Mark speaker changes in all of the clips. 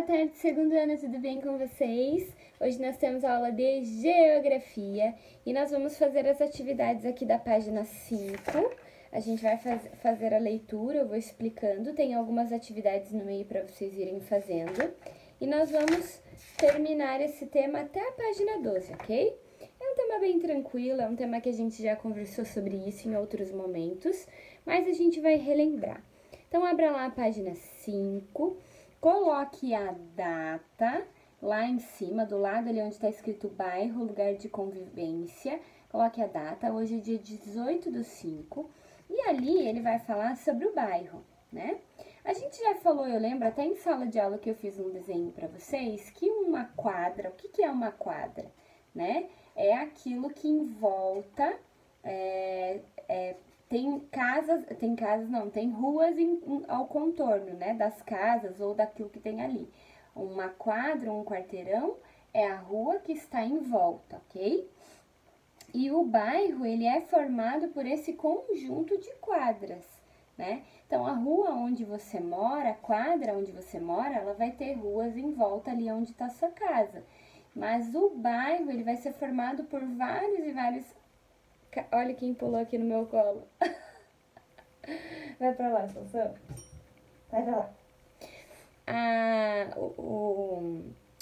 Speaker 1: tarde, segundo ano, tudo bem com vocês? Hoje nós temos a aula de Geografia e nós vamos fazer as atividades aqui da página 5. A gente vai fazer a leitura, eu vou explicando, tem algumas atividades no meio para vocês irem fazendo. E nós vamos terminar esse tema até a página 12, ok? É um tema bem tranquilo, é um tema que a gente já conversou sobre isso em outros momentos, mas a gente vai relembrar. Então, abra lá a página 5, coloque a data lá em cima, do lado ali onde está escrito bairro, lugar de convivência, coloque a data, hoje é dia 18/5, e ali ele vai falar sobre o bairro, né? A gente já falou, eu lembro, até em sala de aula que eu fiz um desenho para vocês, que uma quadra, o que é uma quadra, né? É aquilo que em volta tem ruas ao contorno, né, das casas ou daquilo que tem ali. Uma quadra, um quarteirão, é a rua que está em volta, ok? E o bairro, ele é formado por esse conjunto de quadras, né? Então, a rua onde você mora, a quadra onde você mora, ela vai ter ruas em volta ali onde está a sua casa. Mas o bairro, ele vai ser formado por vários e vários... Olha quem pulou aqui no meu colo. Vai pra lá, Sansão. Vai pra lá.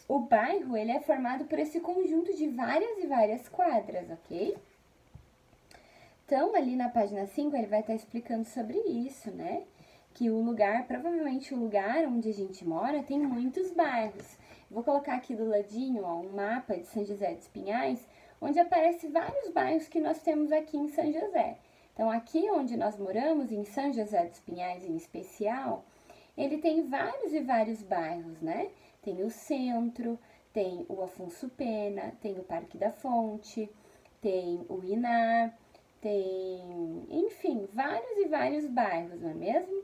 Speaker 1: O bairro, ele é formado por esse conjunto de várias e várias quadras, ok? Então, ali na página 5, ele vai estar explicando sobre isso, né? Que o lugar, provavelmente o lugar onde a gente mora, tem muitos bairros. Vou colocar aqui do ladinho, ó, um mapa de São José dos Pinhais, onde aparece vários bairros que nós temos aqui em São José. Então, aqui onde nós moramos, em São José dos Pinhais em especial, ele tem vários e vários bairros, né? Tem o centro, tem o Afonso Pena, tem o Parque da Fonte, tem o Inar, tem, enfim, vários e vários bairros, não é mesmo?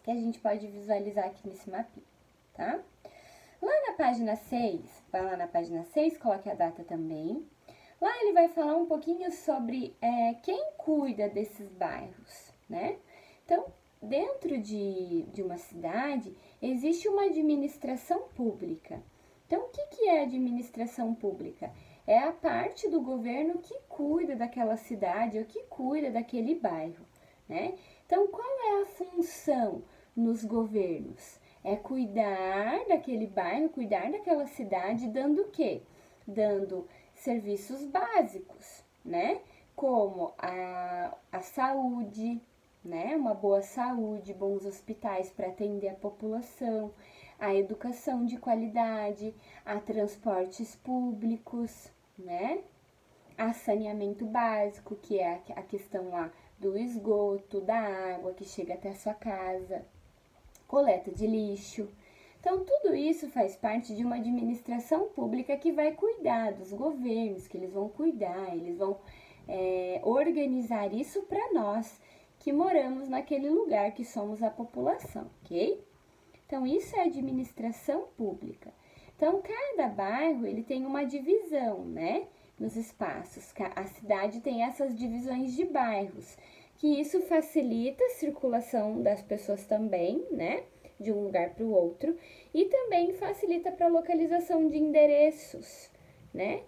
Speaker 1: Que a gente pode visualizar aqui nesse mapinha, tá? Lá na página 6, vai lá na página 6, coloque a data também. Lá ele vai falar um pouquinho sobre quem cuida desses bairros, né? Então, dentro de uma cidade, existe uma administração pública. Então, o que é administração pública? É a parte do governo que cuida daquela cidade ou que cuida daquele bairro, né? Então, qual é a função nos governos? É cuidar daquele bairro, cuidar daquela cidade, dando o quê? Dando serviços básicos, né? Como a saúde, né? Uma boa saúde, bons hospitais para atender a população, a educação de qualidade, a transportes públicos, né? A saneamento básico, que é a questão lá do esgoto, da água que chega até a sua casa, coleta de lixo. Então, tudo isso faz parte de uma administração pública que vai cuidar dos governos, que eles vão cuidar, eles vão organizar isso para nós que moramos naquele lugar, que somos a população, ok? Então, isso é administração pública. Então, cada bairro, ele tem uma divisão, né, nos espaços. A cidade tem essas divisões de bairros, que isso facilita a circulação das pessoas também, né, de um lugar para o outro, e também facilita para a localização de endereços, né?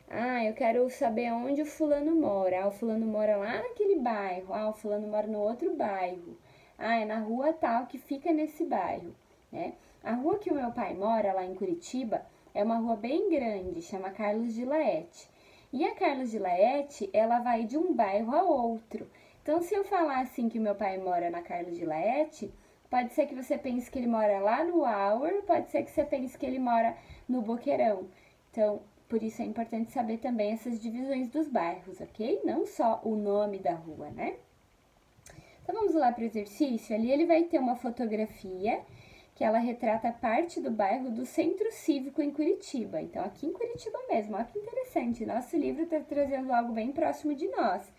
Speaker 1: Ah, eu quero saber onde o fulano mora. Ah, o fulano mora lá naquele bairro. Ah, o fulano mora no outro bairro. Ah, é na rua tal que fica nesse bairro, né? A rua que o meu pai mora, lá em Curitiba, é uma rua bem grande, chama Carlos de Laete. E a Carlos de Laete, ela vai de um bairro a outro. Então, se eu falar assim que o meu pai mora na Carlos de Laete, pode ser que você pense que ele mora lá no Auer, pode ser que você pense que ele mora no Boqueirão. Então, por isso é importante saber também essas divisões dos bairros, ok? Não só o nome da rua, né? Então, vamos lá para o exercício. Ali ele vai ter uma fotografia que ela retrata parte do bairro do Centro Cívico em Curitiba. Então, aqui em Curitiba mesmo, olha que interessante. Nosso livro está trazendo algo bem próximo de nós.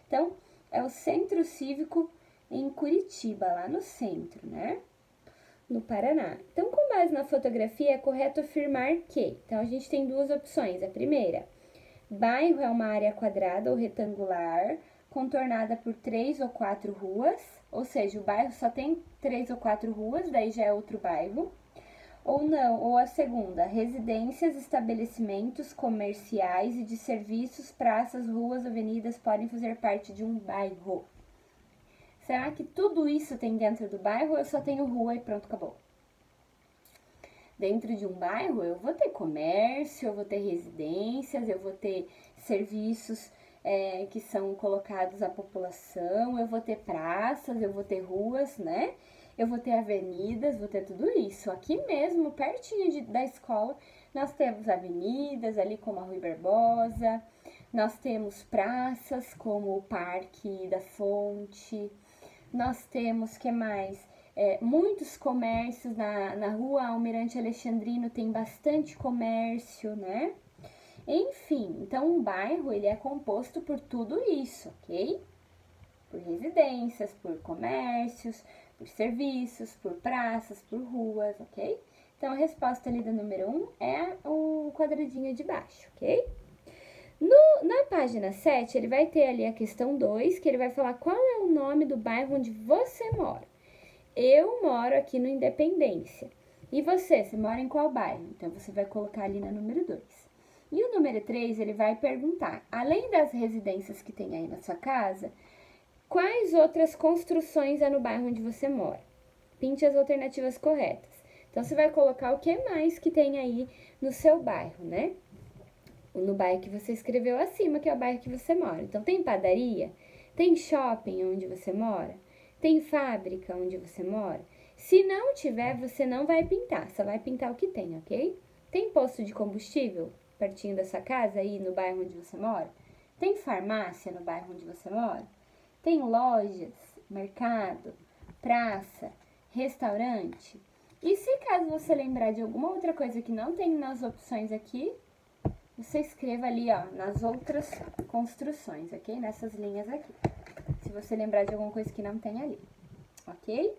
Speaker 1: Então, é o Centro Cívico em Curitiba, lá no centro, né? No Paraná. Então, com base na fotografia, é correto afirmar que... Então, a gente tem duas opções. A primeira, bairro é uma área quadrada ou retangular, contornada por 3 ou 4 ruas, ou seja, o bairro só tem 3 ou 4 ruas, daí já é outro bairro. Ou não, ou a segunda, residências, estabelecimentos comerciais e de serviços, praças, ruas, avenidas podem fazer parte de um bairro. Será que tudo isso tem dentro do bairro ou eu só tenho rua e pronto, acabou? Dentro de um bairro eu vou ter comércio, eu vou ter residências, eu vou ter serviços que são colocados à população, eu vou ter praças, eu vou ter ruas, né? Eu vou ter avenidas, vou ter tudo isso. Aqui mesmo, pertinho da escola, nós temos avenidas, ali como a Rui Barbosa, nós temos praças como o Parque da Fonte, nós temos, que mais? Muitos comércios na rua Almirante Alexandrino, tem bastante comércio, né? Enfim, então um bairro ele é composto por tudo isso, ok? Por residências, por comércios, por serviços, por praças, por ruas, ok? Então a resposta ali do número 1 é o quadradinho de baixo, ok? Na página 7, ele vai ter ali a questão 2, que ele vai falar qual é o nome do bairro onde você mora. Eu moro aqui no Independência. E você mora em qual bairro? Então, você vai colocar ali na número 2. E o número 3, ele vai perguntar, além das residências que tem aí na sua casa, quais outras construções há no bairro onde você mora? Pinte as alternativas corretas. Então, você vai colocar o que mais que tem aí no seu bairro, né? No bairro que você escreveu acima, que é o bairro que você mora. Então, tem padaria? Tem shopping onde você mora? Tem fábrica onde você mora? Se não tiver, você não vai pintar, só vai pintar o que tem, ok? Tem posto de combustível pertinho da sua casa, aí no bairro onde você mora? Tem farmácia no bairro onde você mora? Tem lojas, mercado, praça, restaurante? E se caso você lembrar de alguma outra coisa que não tem nas opções aqui, você escreva ali, ó, nas outras construções, ok? Nessas linhas aqui. Se você lembrar de alguma coisa que não tem ali, ok?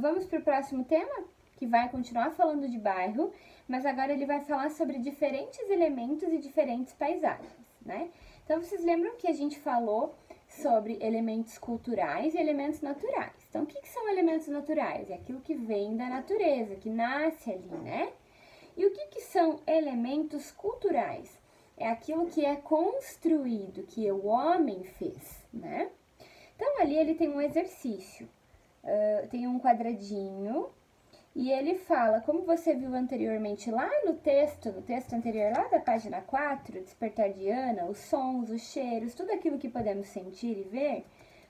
Speaker 1: Vamos para o próximo tema, que vai continuar falando de bairro, mas agora ele vai falar sobre diferentes elementos e diferentes paisagens, né? Então, vocês lembram que a gente falou sobre elementos culturais e elementos naturais. Então, o que são elementos naturais? É aquilo que vem da natureza, que nasce ali, né? E o que são elementos culturais? É aquilo que é construído, que o homem fez, né? Então, ali ele tem um exercício, tem um quadradinho, e ele fala, como você viu anteriormente lá no texto anterior, lá da página 4, Despertar de Ana, os sons, os cheiros, tudo aquilo que podemos sentir e ver,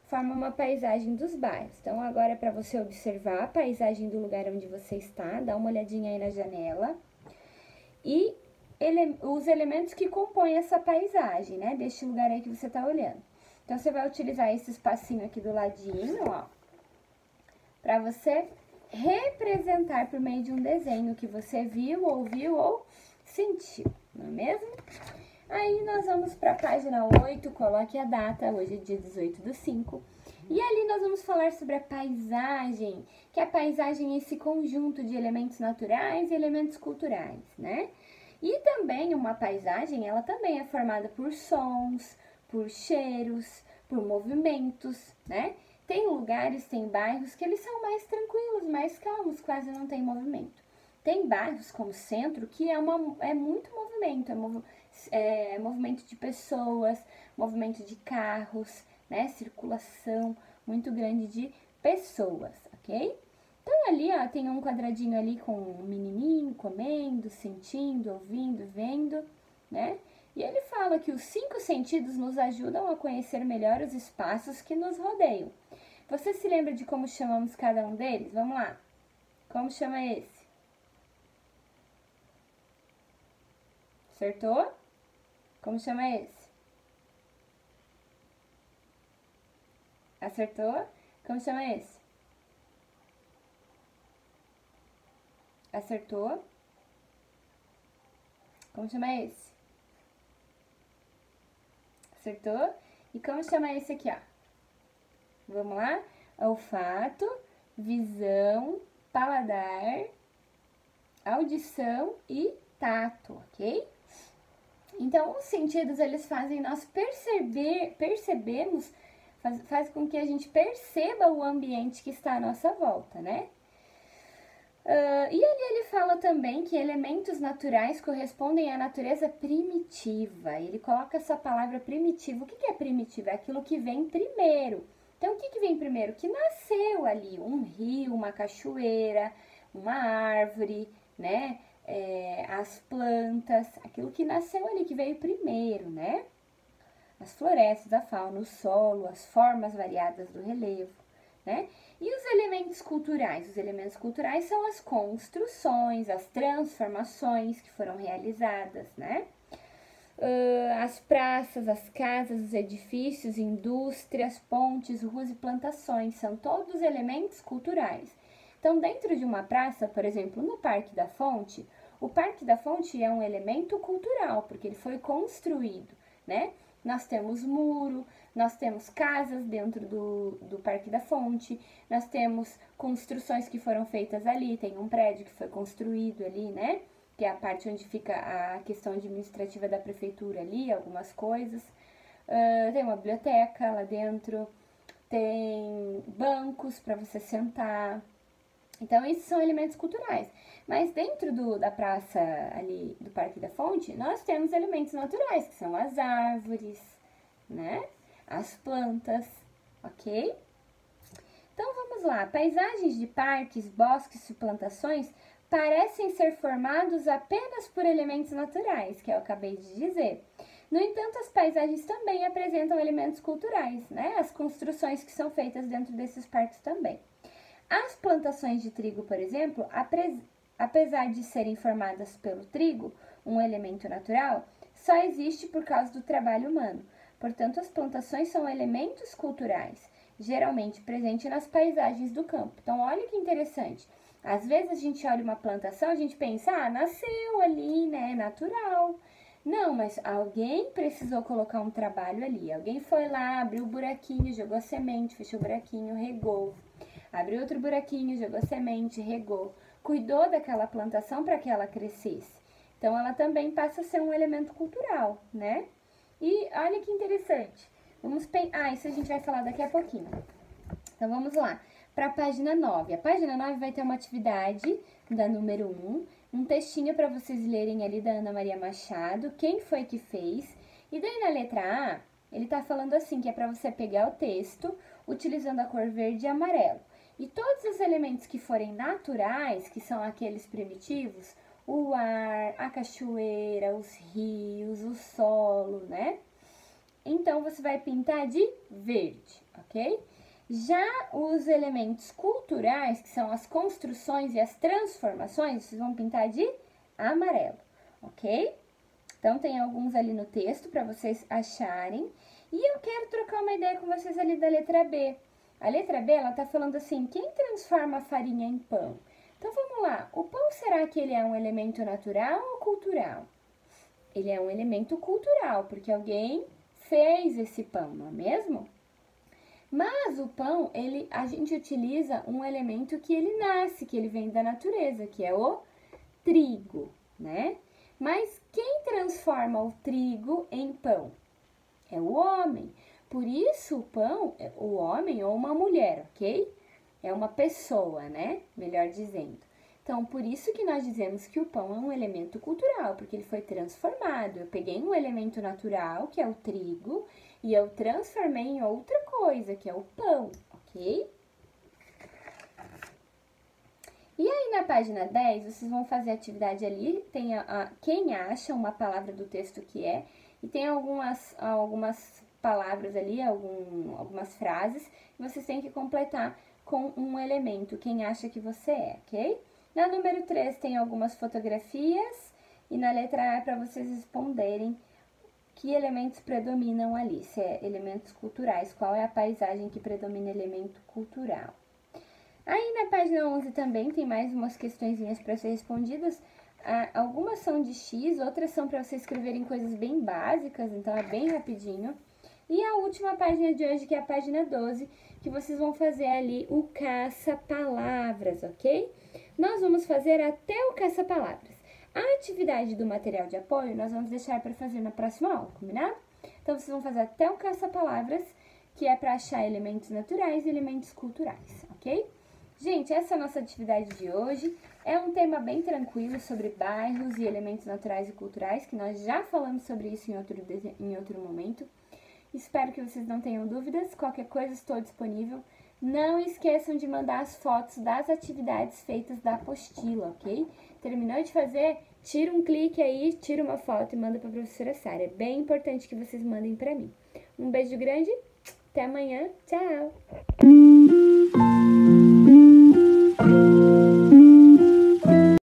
Speaker 1: forma uma paisagem dos bairros. Então, agora é para você observar a paisagem do lugar onde você está, dá uma olhadinha aí na janela, e os elementos que compõem essa paisagem, né, deste lugar aí que você está olhando. Então, você vai utilizar esse espacinho aqui do ladinho, ó, para você representar por meio de um desenho que você viu, ouviu ou sentiu, não é mesmo? Aí, nós vamos para a página 8, coloque a data, hoje é dia 18/5, e ali nós vamos falar sobre a paisagem, que a paisagem é esse conjunto de elementos naturais e elementos culturais, né? E também uma paisagem, ela também é formada por sons, por cheiros, por movimentos, né? Tem lugares, tem bairros que eles são mais tranquilos, mais calmos, quase não tem movimento. Tem bairros como o centro que é muito movimento, movimento de pessoas, movimento de carros, né? Circulação muito grande de pessoas, ok? Então, ali, ó, tem um quadradinho ali com um menininho comendo, sentindo, ouvindo, vendo, né? E ele fala que os 5 sentidos nos ajudam a conhecer melhor os espaços que nos rodeiam. Você se lembra de como chamamos cada um deles? Vamos lá. Como chama esse? Acertou? Como chama esse? Acertou? Como chama esse? Acertou? Como chama esse? Acertou? E como chama esse aqui, ó? Vamos lá? Olfato, visão, paladar, audição e tato, ok? Então, os sentidos, eles fazem nós percebermos, faz com que a gente perceba o ambiente que está à nossa volta, né? E ali ele fala também que elementos naturais correspondem à natureza primitiva. Ele coloca essa palavra primitivo. O que é primitivo? É aquilo que vem primeiro. Então, o que vem primeiro? Que nasceu ali, um rio, uma cachoeira, uma árvore, né? As plantas, aquilo que nasceu ali, que veio primeiro, né? As florestas, a fauna, o solo, as formas variadas do relevo, né? E os elementos culturais? Os elementos culturais são as construções, as transformações que foram realizadas, né? As praças, as casas, os edifícios, indústrias, pontes, ruas e plantações, são todos elementos culturais. Então, dentro de uma praça, por exemplo, no Parque da Fonte, o Parque da Fonte é um elemento cultural, porque ele foi construído, né? Nós temos muro, nós temos casas dentro do Parque da Fonte, nós temos construções que foram feitas ali, tem um prédio que foi construído ali, né? Que é a parte onde fica a questão administrativa da prefeitura ali, algumas coisas. Tem uma biblioteca lá dentro, tem bancos para você sentar. Então, esses são elementos culturais. Mas dentro da praça ali do Parque da Fonte, nós temos elementos naturais, que são as árvores, né? As plantas, ok? Então, vamos lá. Paisagens de parques, bosques e plantações parecem ser formados apenas por elementos naturais, que eu acabei de dizer. No entanto, as paisagens também apresentam elementos culturais, né? As construções que são feitas dentro desses parques também. As plantações de trigo, por exemplo, apesar de serem formadas pelo trigo, um elemento natural, só existe por causa do trabalho humano. Portanto, as plantações são elementos culturais, geralmente presentes nas paisagens do campo. Então, olha que interessante. Às vezes a gente olha uma plantação, a gente pensa, nasceu ali, né, natural. Não, mas alguém precisou colocar um trabalho ali. Alguém foi lá, abriu o buraquinho, jogou semente, fechou o buraquinho, regou. Abriu outro buraquinho, jogou semente, regou. Cuidou daquela plantação para que ela crescesse. Então, ela também passa a ser um elemento cultural, né? E olha que interessante. Isso a gente vai falar daqui a pouquinho. Então, vamos lá. Para a página 9. A página 9 vai ter uma atividade da número 1, um textinho para vocês lerem ali da Ana Maria Machado, quem foi que fez. E daí na letra A, ele tá falando assim, que é para você pegar o texto utilizando a cor verde e amarelo. E todos os elementos que forem naturais, que são aqueles primitivos, o ar, a cachoeira, os rios, o solo, né? Então, você vai pintar de verde, ok? Já os elementos culturais, que são as construções e as transformações, vocês vão pintar de amarelo, ok? Então, tem alguns ali no texto para vocês acharem. E eu quero trocar uma ideia com vocês ali da letra B. A letra B, ela tá falando assim, quem transforma a farinha em pão? Então, vamos lá. O pão, será que ele é um elemento natural ou cultural? Ele é um elemento cultural, porque alguém fez esse pão, não é mesmo? Mas o pão, a gente utiliza um elemento que ele nasce, que ele vem da natureza, que é o trigo, né? Mas quem transforma o trigo em pão? É o homem. Por isso, o pão é o homem ou uma mulher, ok? É uma pessoa, né? Melhor dizendo. Então, por isso que nós dizemos que o pão é um elemento cultural, porque ele foi transformado. Eu peguei um elemento natural, que é o trigo, e eu transformei em outra coisa, que é o pão, ok? E aí, na página 10, vocês vão fazer a atividade ali, tem quem acha uma palavra do texto que é, e tem algumas palavras ali, algumas frases, e vocês têm que completar com um elemento, quem acha que você é, ok? Na número 3 tem algumas fotografias, e na letra A é para vocês responderem que elementos predominam ali, se é elementos culturais, qual é a paisagem que predomina elemento cultural. Aí na página 11 também tem mais umas questõezinhas para ser respondidas. Algumas são de X, outras são para vocês escreverem coisas bem básicas, então é bem rapidinho. E a última página de hoje, que é a página 12, que vocês vão fazer ali o caça-palavras, ok? Nós vamos fazer até o caça-palavras. A atividade do material de apoio nós vamos deixar para fazer na próxima aula, combinado? Então, vocês vão fazer até o caça-palavras, que é para achar elementos naturais e elementos culturais, ok? Gente, essa é a nossa atividade de hoje. É um tema bem tranquilo sobre bairros e elementos naturais e culturais, que nós já falamos sobre isso em outro momento. Espero que vocês não tenham dúvidas. Qualquer coisa, estou disponível. Não esqueçam de mandar as fotos das atividades feitas da apostila, ok? Terminou de fazer? Tira um clique aí, tira uma foto e manda para a professora Sara. É bem importante que vocês mandem para mim. Um beijo grande, até amanhã, tchau!